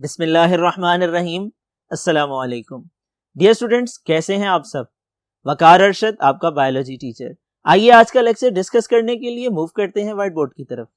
बिस्मिल्लाहिर्रहमानिर्रहीम। अस्सलामु अलैकुम। डियर स्टूडेंट्स, कैसे हैं आप सब? वकार अरशद, आपका बायोलॉजी टीचर। आइए आज का लेक्चर डिस्कस करने के लिए मूव करते हैं व्हाइट बोर्ड की तरफ।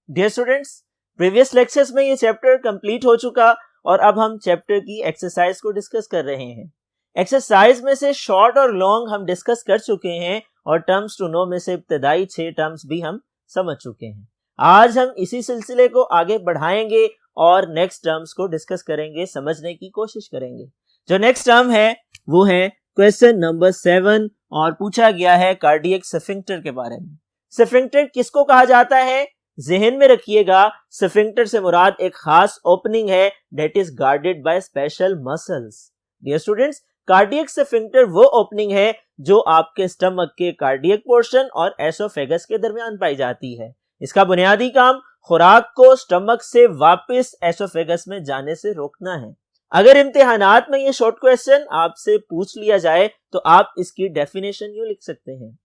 डियर स्टूडेंट्स, प्रीवियस लेक्चर्स में ये चैप्टर कंप्लीट हो चुका और अब हम चैप्टर की एक्सरसाइज को डिस्कस कर रहे हैं। एक्सरसाइज में से शॉर्ट और लॉन्ग हम डिस्कस कर चुके हैं और टर्म्स टू नो में से इब्तदाई 6 टर्म्स भी हम समझ चुके हैं। आज हम इसी सिलसिले को आगे बढ़ाएंगे और नेक्स्ट टर्म्स को डिस्कस करेंगे, समझने की कोशिश करेंगे। जो नेक्स्ट टर्म है वो है क्वेश्चन नंबर 7 और पूछा गया है कार्डियक स्फिंक्टर के बारे में। स्फिंक्टर किसको कहा जाता है? जहन में रखिएगा, स्फिंक्टर से मुराद एक खास ओपनिंग है that is guarded by special muscles. Dear students, cardiac sphincter वो ओपनिंग है जो आपके स्टमक के कार्डियक पोर्शन और एसोफेगस के दरमियान पाई जाती है। इसका बुनियादी काम खुराक को स्टमक से वापस एसोफेगस में जाने से रोकना है। अगर इम्तिहानात में ये शॉर्ट क्वेश्चन आपसे पूछ लिया जाए तो आप इसकी डेफिनेशन यूं लिख सकते हैं: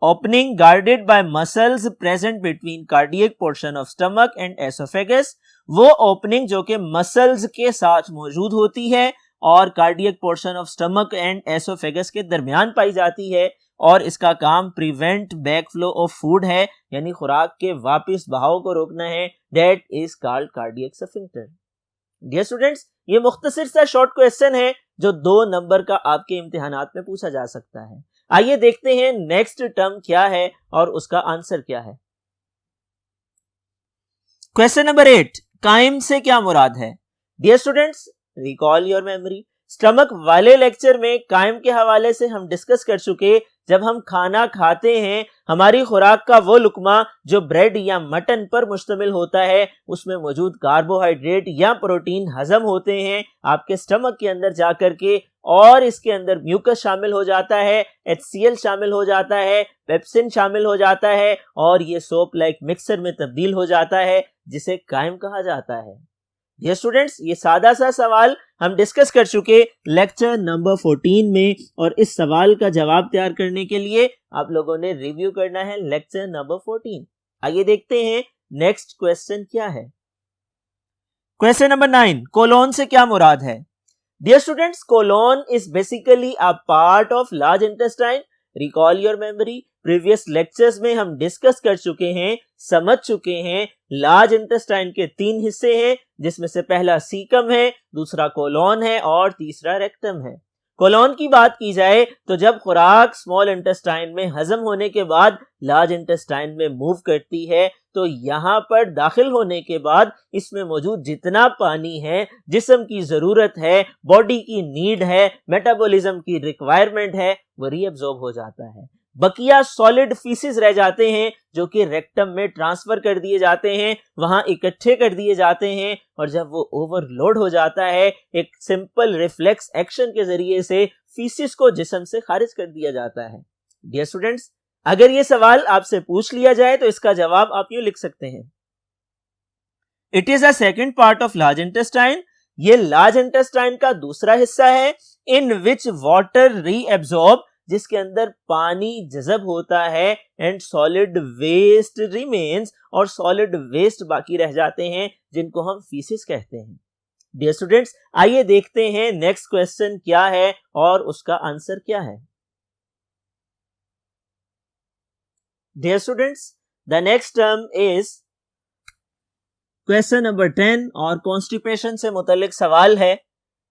opening guarded by muscles present between cardiac portion of stomach and oesophagus. वो ओपनिंग जो कि मसल्स के साथ मौजूद होती है और cardiac portion of stomach and oesophagus के दरमियान पाई जाती है और इसका काम prevent back flow of food है, यानी खुराक के वापस बहाव को रोकना है। That is called cardiac sphincter. Dear students, ये मुख्तसर सा शॉर्ट क्वेश्चन है जो 2 नंबर का आपके इम्तिहानात में पूछा जा सकता है। आइए देखते हैं नेक्स्ट टर्म क्या है और उसका आंसर क्या है। क्वेश्चन नंबर 8, काइम से क्या मुराद है? Dear students, recall your memory. Stomach वाले लेक्चर में काइम के हवाले से हम डिस्कस कर चुके। जब हम खाना खाते हैं, हमारी खुराक का वो लुकमा जो ब्रेड या मटन पर मुश्तमिल होता है, उसमें मौजूद कार्बोहाइड्रेट या प्रोटीन हजम होते हैं आपके स्टमक के अंदर जाकर के, और इसके अंदर म्यूकस शामिल हो जाता है, HCl शामिल हो जाता है, पेप्सिन शामिल हो जाता है और ये सोप लाइक मिक्सर में तब्दील हो जाता है, जिसे काइम कहा जाता है। ये स्टूडेंट्स, ये सादा सा सवाल हम डिस्कस कर चुके लेक्चर नंबर 14 में और इस सवाल का जवाब तैयार करने के लिए आप लोगों ने रिव्यू करना है लेक्चर नंबर 14। आइए देखते हैं नेक्स्ट क्वेश्चन क्या है। क्वेश्चन नंबर 9, कोलोन से क्या मुराद है? Dear students, colon is basically a part of large intestine. Recall your memory. Previous lectures में हम डिस्कस कर चुके हैं, समझ चुके हैं, लार्ज इंटेस्टाइन के 3 हिस्से हैं, जिसमें से पहला सीकम है, दूसरा कोलोन है और तीसरा रेक्टम है। कोलोन की बात की जाए तो जब खुराक स्मॉल इंटेस्टाइन में हजम होने के बाद लार्ज इंटेस्टाइन में मूव करती है तो यहाँ पर दाखिल होने के बाद इसमें मौजूद जितना पानी है, जिस्म की जरूरत है, बॉडी की नीड है, मेटाबॉलिज्म की रिक्वायरमेंट है, वो रीअब्सॉर्ब हो जाता है। बकिया सॉलिड फीसिस रह जाते हैं जो कि रेक्टम में ट्रांसफर कर दिए जाते हैं, वहां इकट्ठे कर दिए जाते हैं और जब वो ओवरलोड हो जाता है, एक सिंपल रिफ्लेक्स एक्शन के जरिए से फीसिस को जिस्म से खारिज कर दिया जाता है। डियर स्टूडेंट्स, अगर ये सवाल आपसे पूछ लिया जाए तो इसका जवाब आप यूं लिख सकते हैं: it is a second part of large intestine. ये लार्ज इंटेस्टाइन का दूसरा हिस्सा है, इन विच वाटर रीअब्सॉर्ब, जिसके अंदर पानी जज़ब होता है, एंड सॉलिड वेस्ट रिमेन्स, और सॉलिड वेस्ट बाकी रह जाते हैं जिनको हम फीसिस कहते हैं। डियर स्टूडेंट्स, आइए देखते हैं नेक्स्ट क्वेश्चन क्या है और उसका आंसर क्या है। Dear students, the next term is question number 10 और कॉन्स्टिपेशन से मुतालिक सवाल है।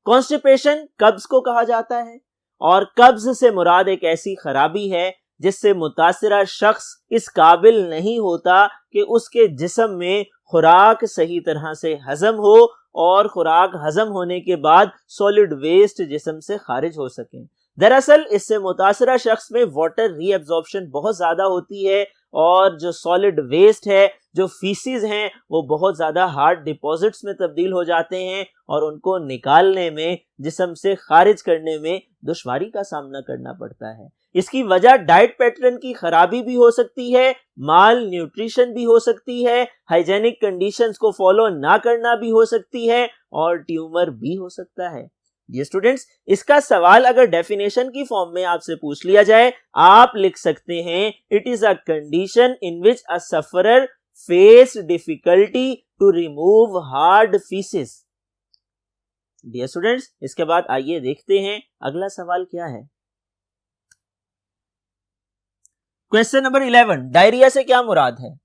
कॉन्स्टिपेशन कब्ज को कहा जाता है और कब्ज से मुराद एक ऐसी खराबी है जिससे मुतासिरा शख्स इस काबिल नहीं होता कि उसके जिस्म में खुराक सही तरह से हजम हो और खुराक हजम होने के बाद सॉलिड वेस्ट जिस्म से खारिज हो सके। दरअसल इससे मुतासिरा शख्स में वाटर रीअब्सॉर्प्शन बहुत ज्यादा होती है और जो सॉलिड वेस्ट है, जो फीसिस हैं, वो बहुत ज्यादा हार्ड डिपॉजिट्स में तब्दील हो जाते हैं और उनको निकालने में, जिस्म से खारिज करने में दुश्वारी का सामना करना पड़ता है। इसकी वजह डाइट पैटर्न की खराबी भी हो सकती है, माल न्यूट्रिशन भी हो सकती है, हाइजेनिक कंडीशंस को फॉलो ना करना भी हो सकती है और ट्यूमर भी हो सकता है। ये स्टूडेंट्स, इसका सवाल अगर डेफिनेशन की फॉर्म में आपसे पूछ लिया जाए, आप लिख सकते हैं it is a condition in which a sufferer face difficulty to remove hard faeces. Dear students, इसके बाद आइए देखते हैं अगला सवाल क्या है। क्वेश्चन नंबर 11, डायरिया से क्या मुराद है?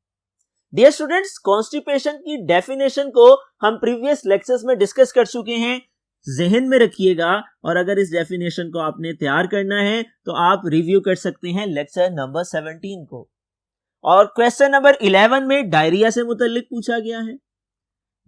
डियर स्टूडेंट्स, कॉन्स्टिपेशन की डेफिनेशन को हम प्रीवियस लेक्चर्स में डिस्कस कर चुके हैं, जहन में रखिएगा। और अगर इस डेफिनेशन को आपने तैयार करना है तो आप रिव्यू कर सकते हैं लेक्चर नंबर 17 को। और क्वेश्चन नंबर 11 में डायरिया से मुतल्लिक पूछा गया है।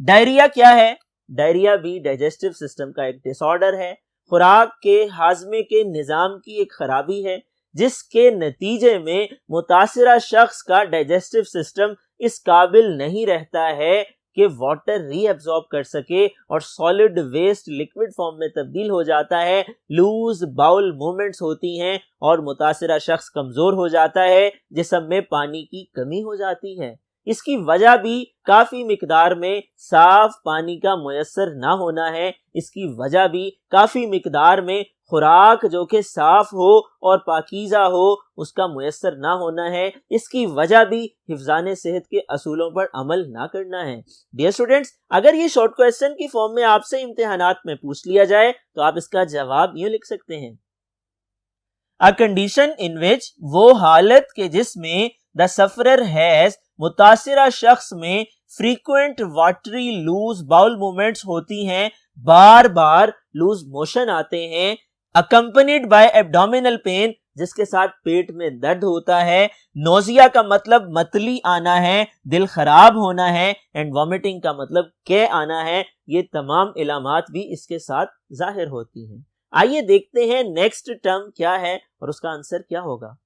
डायरिया क्या है? डायरिया भी डाइजेस्टिव सिस्टम का एक डिसऑर्डर है, खुराक के हाजमे के निजाम की एक खराबी है, जिसके नतीजे में मुतासिरा शख्स का डाइजेस्टिव सिस्टम इस काबिल नहीं रहता है कि वाटर रीअब्सॉर्ब कर सके और सॉलिड वेस्ट लिक्विड फॉर्म में तब्दील हो जाता है, लूज बाउल मूवमेंट्स होती हैं और मुतासिरा शख्स कमजोर हो जाता है, जिस्म में पानी की कमी हो जाती है। इसकी वजह भी काफी मिकदार में साफ पानी का मुयस्सर ना होना है। इसकी वजह भी काफी मिकदार में खुराक जो कि साफ हो और पाकीज़ा हो उसका मुयस्सर ना होना है। इसकी वजह भी हिफ्ज़ाने सेहत के असूलों पर अमल ना करना है। डियर स्टूडेंट्स, अगर ये शॉर्ट क्वेश्चन की फॉर्म में आपसे इम्तिहानात में पूछ लिया जाए तो आप इसका जवाब यूं लिख सकते हैं, अ कंडीशन इन विच, वो हालत के जिसमें द सफरर हैज, मुतासिरा शख्स में frequent watery loose bowel movements होती हैं, बार बार लूज मोशन आते हैं, अकम्पनीड बाय एब्डोमिनल पेन, जिसके साथ पेट में दर्द होता है, नोजिया का मतलब मतली आना है, दिल खराब होना है, एंड वॉमिटिंग का मतलब के आना है। ये तमाम इलामात भी इसके साथ जाहिर होती हैं। आइए देखते हैं नेक्स्ट टर्म क्या है और उसका आंसर क्या होगा।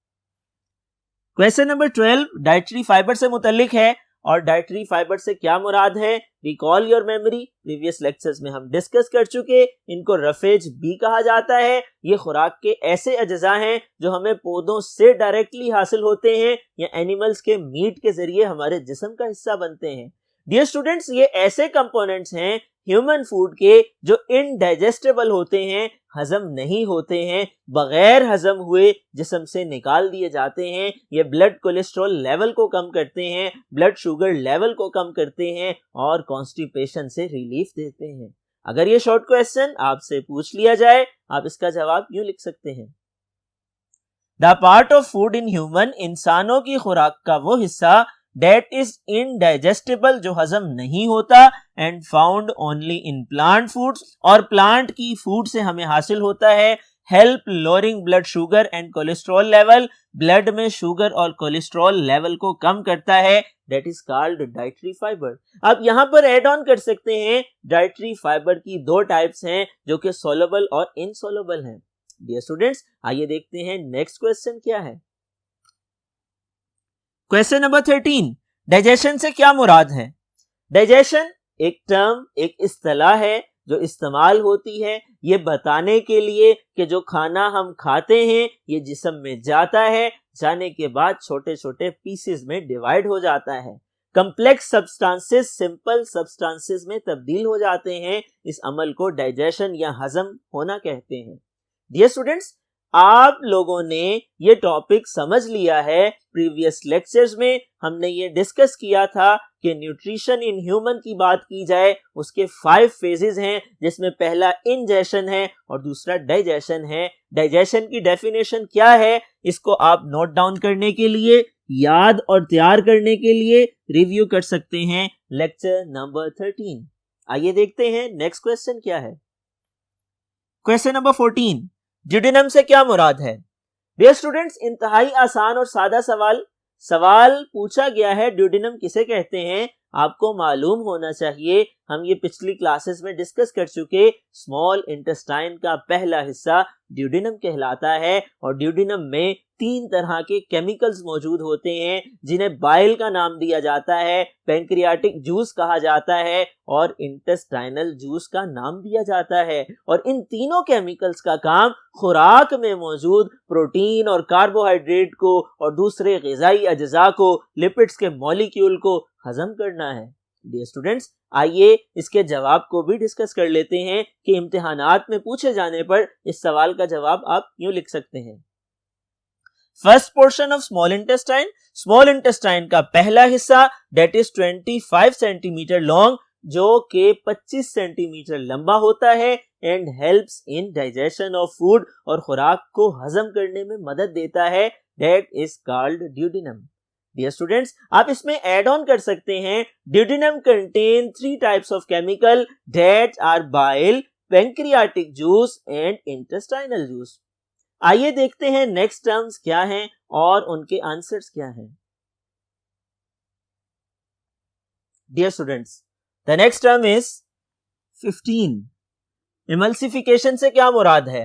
क्वेश्चन नंबर 12 डाइटरी फाइबर से मुतल्लिक है और डाइटरी फाइबर से क्या मुराद है? Recall your memory, previous lectures में हम डिस्कस कर चुके। इनको रफेज भी कहा जाता है। ये खुराक के ऐसे अज्जा हैं जो हमें पौधों से डायरेक्टली हासिल होते हैं या एनिमल्स के मीट के जरिए हमारे जिस्म का हिस्सा बनते हैं। डियर स्टूडेंट्स, ये ऐसे कंपोनेंट्स हैं ह्यूमन फूड के जो इनडाइजेस्टेबल होते हैं, हजम नहीं होते हैं, बगैर हजम हुए जिस्म से निकाल दिए जाते हैं। ये ब्लड कोलेस्ट्रॉल लेवल को कम करते हैं, ब्लड शुगर लेवल को कम करते हैं और कॉन्स्टिपेशन से रिलीफ देते हैं। अगर ये शॉर्ट क्वेश्चन आपसे पूछ लिया जाए, आप इसका जवाब यूं लिख सकते हैं, the part of food in human, इंसानों की खुराक का वो हिस्सा, that is indigestible, जो हजम नहीं होता, and found only in plant foods, और प्लांट की फूड से हमें हासिल होता है, help lowering blood sugar and cholesterol level, blood में शुगर और कोलेस्ट्रॉल लेवल को कम करता है, that is called dietary fiber। आप यहाँ पर एड ऑन कर सकते हैं, डाइटरी फाइबर की दो टाइप्स हैं जो कि soluble और insoluble हैं। डियर स्टूडेंट्स, आइए देखते हैं नेक्स्ट क्वेश्चन क्या है। क्वेश्चन नंबर 13, डाइजेशन से क्या मुराद है? डाइजेशन एक टर्म, एक इस्तिलाह है जो इस्तेमाल होती है ये बताने के लिए कि जो खाना हम खाते हैं ये जिस्म में जाता है, जाने के बाद छोटे छोटे पीसेस में डिवाइड हो जाता है, कम्प्लेक्स सब्सटेंसेस सिंपल सब्सटेंसेस में तब्दील हो जाते हैं। इस अमल को डाइजेशन या हजम होना कहते हैं। डियर स्टूडेंट्स, आप लोगों ने ये टॉपिक समझ लिया है। प्रीवियस लेक्चर्स में हमने ये डिस्कस किया था कि न्यूट्रिशन इन ह्यूमन की बात की जाए उसके 5 फेजेस हैं, जिसमें पहला इंजेशन है और दूसरा डाइजेशन है। डाइजेशन की डेफिनेशन क्या है इसको आप नोट डाउन करने के लिए, याद और तैयार करने के लिए रिव्यू कर सकते हैं लेक्चर नंबर 13। आइए देखते हैं नेक्स्ट क्वेश्चन क्या है। क्वेश्चन नंबर 14, ड्यूडेनम से क्या मुराद है? डियर स्टूडेंट्स, इंतहाई आसान और सादा सवाल पूछा गया है, ड्यूडेनम किसे कहते हैं आपको मालूम होना चाहिए। हम ये पिछली क्लासेस में डिस्कस कर चुके। स्मॉल इंटेस्टाइन का पहला हिस्सा ड्यूडेनम कहलाता है और ड्यूडेनम में 3 तरह के केमिकल्स मौजूद होते हैं जिन्हें बाइल का नाम दिया जाता है, पैंक्रियाटिक जूस कहा जाता है और इंटेस्टाइनल जूस का नाम दिया जाता है। और इन तीनों केमिकल्स का काम खुराक में मौजूद प्रोटीन और कार्बोहाइड्रेट को और दूसरे ग़िज़ाई अज्जा को, लिपिड्स के मॉलिक्यूल को हजम करना है। डियर स्टूडेंट्स, आइए इसके जवाब को भी डिस्कस कर लेते हैं कि इम्तिहानात में पूछे जाने पर इस सवाल का जवाब आप यूं लिख सकते हैं, first portion of small intestine का पहला हिस्सा दैट इज 25 सेंटीमीटर लॉन्ग, जो कि 25 सेंटीमीटर लंबा होता है and helps in digestion of food, और खुराक को हजम करने में मदद देता है, that is called duodenum. Dear students, आप इसमें ऐड ऑन कर सकते हैं duodenum contain 3 types of chemical that are bile, pancreatic juice and intestinal juice. आइए देखते हैं नेक्स्ट टर्म्स क्या हैं और उनके आंसर्स क्या हैं। Dear students, the next term is 15। Emulsification से क्या मुराद है?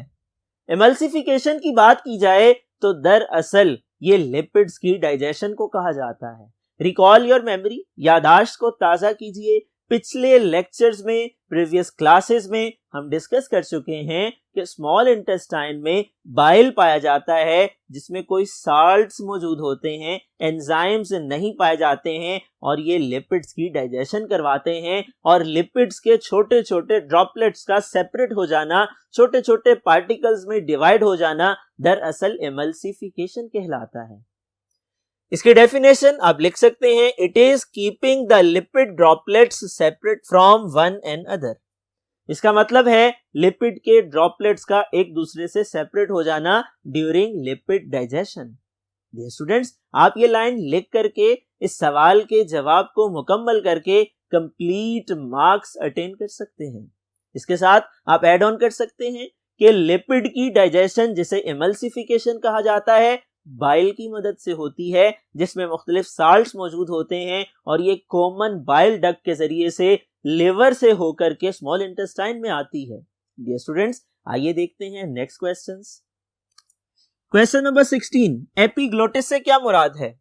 इमल्सिफिकेशन की बात की जाए तो दरअसल ये लिपिड्स की डाइजेशन को कहा जाता है। रिकॉल योर मेमोरी, याददाश्त को ताजा कीजिए। पिछले लेक्चर्स में, प्रीवियस क्लासेस में हम डिस्कस कर चुके हैं कि स्मॉल इंटेस्टाइन में बाइल पाया जाता है, जिसमें कोई साल्ट्स मौजूद होते हैं, एंजाइम्स नहीं पाए जाते हैं, और ये लिपिड्स की डाइजेशन करवाते हैं। और लिपिड्स के छोटे छोटे ड्रॉपलेट्स का सेपरेट हो जाना, छोटे छोटे पार्टिकल्स में डिवाइड हो जाना, दरअसल इमल्सिफिकेशन कहलाता है। इसकी डेफिनेशन आप लिख सकते हैं, it is keeping the lipid droplets separate from one and other. इसका मतलब है लिपिड के ड्रॉपलेट्स का एक दूसरे से सेपरेट हो जाना during lipid digestion. Dear students, आप ये लाइन लिख करके इस सवाल के जवाब को मुकम्मल करके कंप्लीट मार्क्स अटेन कर सकते हैं। इसके साथ आप ऐड ऑन कर सकते हैं कि लिपिड की डाइजेशन, जिसे इमल्सिफिकेशन कहा जाता है, बाइल की मदद से होती है, जिसमें मुख्तलिफ साल्ट्स मौजूद होते हैं, और ये कॉमन बाइल डक्ट के जरिए से लिवर से होकर के स्मॉल इंटेस्टाइन में आती है। डियर स्टूडेंट्स, आइए देखते हैं next questions. Question number 16, epiglottis से क्या मुराद है?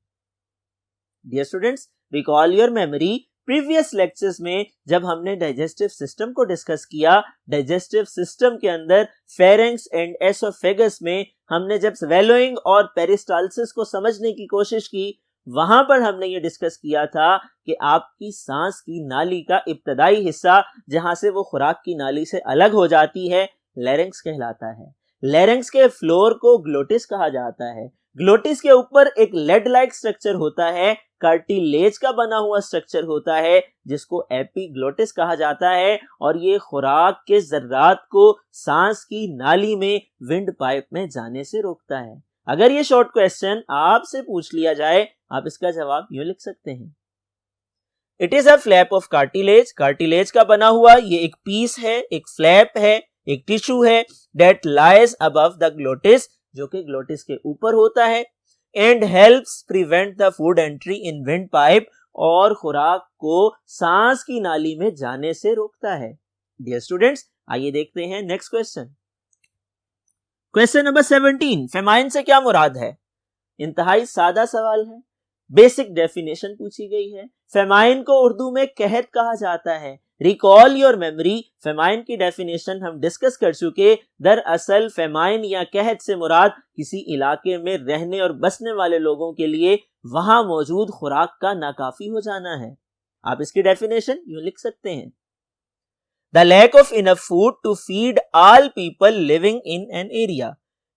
Dear students, recall your memory, previous lectures में जब हमने डाइजेस्टिव सिस्टम को डिस्कस किया, डाइजेस्टिव सिस्टम के अंदर फेरेंक्स एंड एसोफेगस में हमने जब स्वेलोइंग और पेरिस्टाल्सिस को समझने की कोशिश की, वहां पर हमने ये डिस्कस किया था कि आपकी सांस की नाली का इब्तदाई हिस्सा, जहां से वो खुराक की नाली से अलग हो जाती है, लैरिंक्स कहलाता है। लैरिंक्स के फ्लोर को ग्लोटिस कहा जाता है। ग्लोटिस के ऊपर एक लेड लाइक स्ट्रक्चर होता है, कार्टिलेज का बना हुआ स्ट्रक्चर होता है, जिसको एपिग्लोटिस कहा जाता है, और ये खुराक के जर्रात को सांस की नाली में विंड पाइप में जाने से रोकता है। अगर ये शॉर्ट क्वेश्चन आपसे पूछ लिया जाए, आप इसका जवाब यूं लिख सकते हैं, it is a flap of cartilage. Cartilage का बना हुआ ये एक पीस है, एक फ्लैप है, एक टिश्यू है, that lies above the glottis, जो कि ग्लोटिस के ऊपर होता है, and helps prevent the food entry in wind pipe, और खुराक को सांस की नाली में जाने से रोकता है। डियर स्टूडेंट्स, आइए देखते हैं next question. Question number 17, famine से क्या मुराद है? इंतहाई सादा सवाल है, बेसिक डेफिनेशन पूछी गई है। फेमाइन को उर्दू में कहत कहा जाता है। रिकॉल योर मेमोरी, फेमाइन की डेफिनेशन हम डिस्कस कर चुके। दरअसल फेमाइन या कहत से मुराद किसी इलाके में रहने और बसने वाले लोगों के लिए वहां मौजूद खुराक का नाकाफी हो जाना है। आप इसकी डेफिनेशन यूं लिख सकते हैं, the lack of enough food to feed all people living in an area.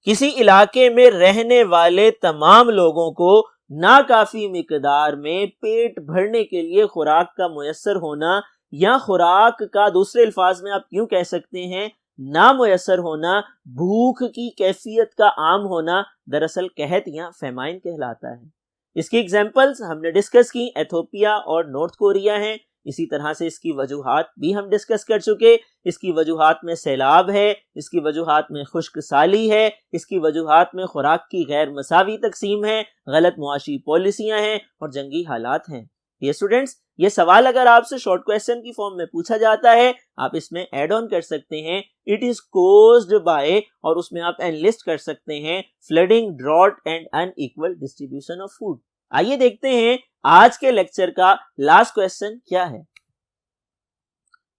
किसी इलाके में रहने वाले तमाम लोगों को नाकाफी मिकदार में पेट भरने के लिए खुराक का मुयस्सर होना, या खुराक का दूसरे अल्फाज में आप यूं कह सकते हैं ना मुयस्सर होना, भूख की कैफियत का आम होना, दरअसल कहत या फेमाइन कहलाता है। इसकी एग्जांपल्स हमने डिस्कस की, एथोपिया और नॉर्थ कोरिया हैं। इसी तरह से इसकी वजूहात भी हम डिस्कस कर चुके। इसकी वजूहात में सैलाब है, इसकी वजूहात में खुश्क साली है, इसकी वजूहात में खुराक की गैर मसावी तकसीम है, गलत मुआशी पॉलिसियां हैं और जंगी हालात हैं। ये स्टूडेंट्स, ये सवाल अगर आपसे शॉर्ट क्वेश्चन की फॉर्म में पूछा जाता है, आप इसमें ऐड ऑन कर सकते हैं इट इज कोज्ड बाय, और उसमें आप एनलिस्ट कर सकते हैं flooding, drought and unequal distribution of food. आइए देखते हैं आज के लेक्चर का लास्ट क्वेश्चन क्या है।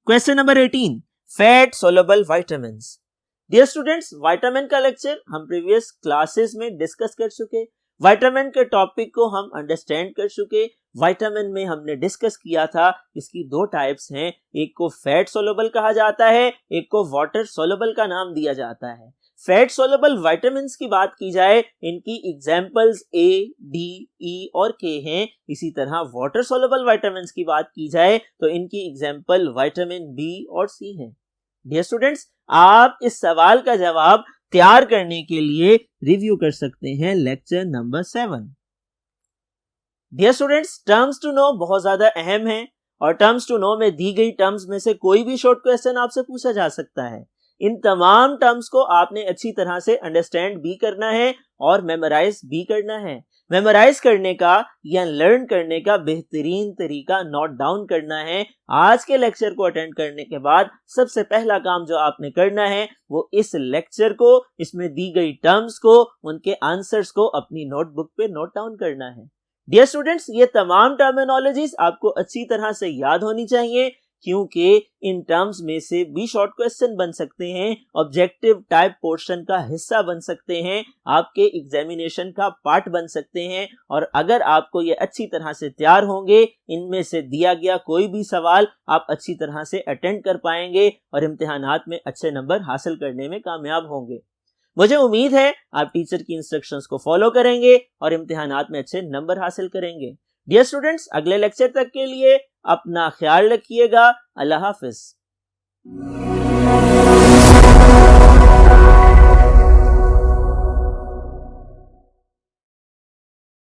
Question number 18, fat soluble vitamins. Dear students, vitamin का लेक्चर हम प्रीवियस क्लासेस में डिस्कस कर चुके। विटामिन के टॉपिक को हम अंडरस्टैंड कर चुके। विटामिन में हमने डिस्कस किया था इसकी 2 टाइप्स हैं, एक को फैट सोलुबल कहा जाता है, एक को वाटर सोलुबल का नाम दिया जाता है। फैट सोलेबल विटामिन्स की बात की जाए, इनकी एग्जांपल्स ए, डी, ई और के हैं। इसी तरह वाटर सोलेबल विटामिन्स की बात की जाए तो इनकी एग्जांपल विटामिन बी और सी हैं। डियर स्टूडेंट्स, आप इस सवाल का जवाब तैयार करने के लिए रिव्यू कर सकते हैं lecture number 7। Dear students, terms to know बहुत ज्यादा अहम है और टर्म्स टू नो में दी गई टर्म्स में से कोई भी शॉर्ट क्वेश्चन आपसे पूछा जा सकता है। इन तमाम टर्म्स को आपने अच्छी तरह से अंडरस्टैंड भी करना है और मेमोराइज भी करना है। मेमोराइज करने का या लर्न करने का बेहतरीन तरीका नोट डाउन करना है। आज के लेक्चर को अटेंड करने के बाद सबसे पहला काम जो आपने करना है वो इस लेक्चर को, इसमें दी गई टर्म्स को, उनके आंसर्स को अपनी नोटबुक पे नोट डाउन करना है। डियर स्टूडेंट्स, ये तमाम टर्मिनोलॉजीज आपको अच्छी तरह से याद होनी चाहिए क्योंकि इन टर्म्स में से भी शॉर्ट क्वेश्चन बन सकते हैं, ऑब्जेक्टिव टाइप पोर्शन का हिस्सा बन सकते हैं, आपके एग्जामिनेशन का पार्ट बन सकते हैं। और अगर आपको ये अच्छी तरह से तैयार होंगे, इनमें से दिया गया कोई भी सवाल आप अच्छी तरह से अटेंड कर पाएंगे और इम्तिहानात में अच्छे नंबर हासिल करने में कामयाब होंगे। मुझे उम्मीद है आप टीचर की इंस्ट्रक्शंस को फॉलो करेंगे और इम्तिहानात में अच्छे नंबर हासिल करेंगे। डियर स्टूडेंट्स, अगले लेक्चर तक के लिए अपना ख्याल रखिएगा। अल्लाह हाफिज।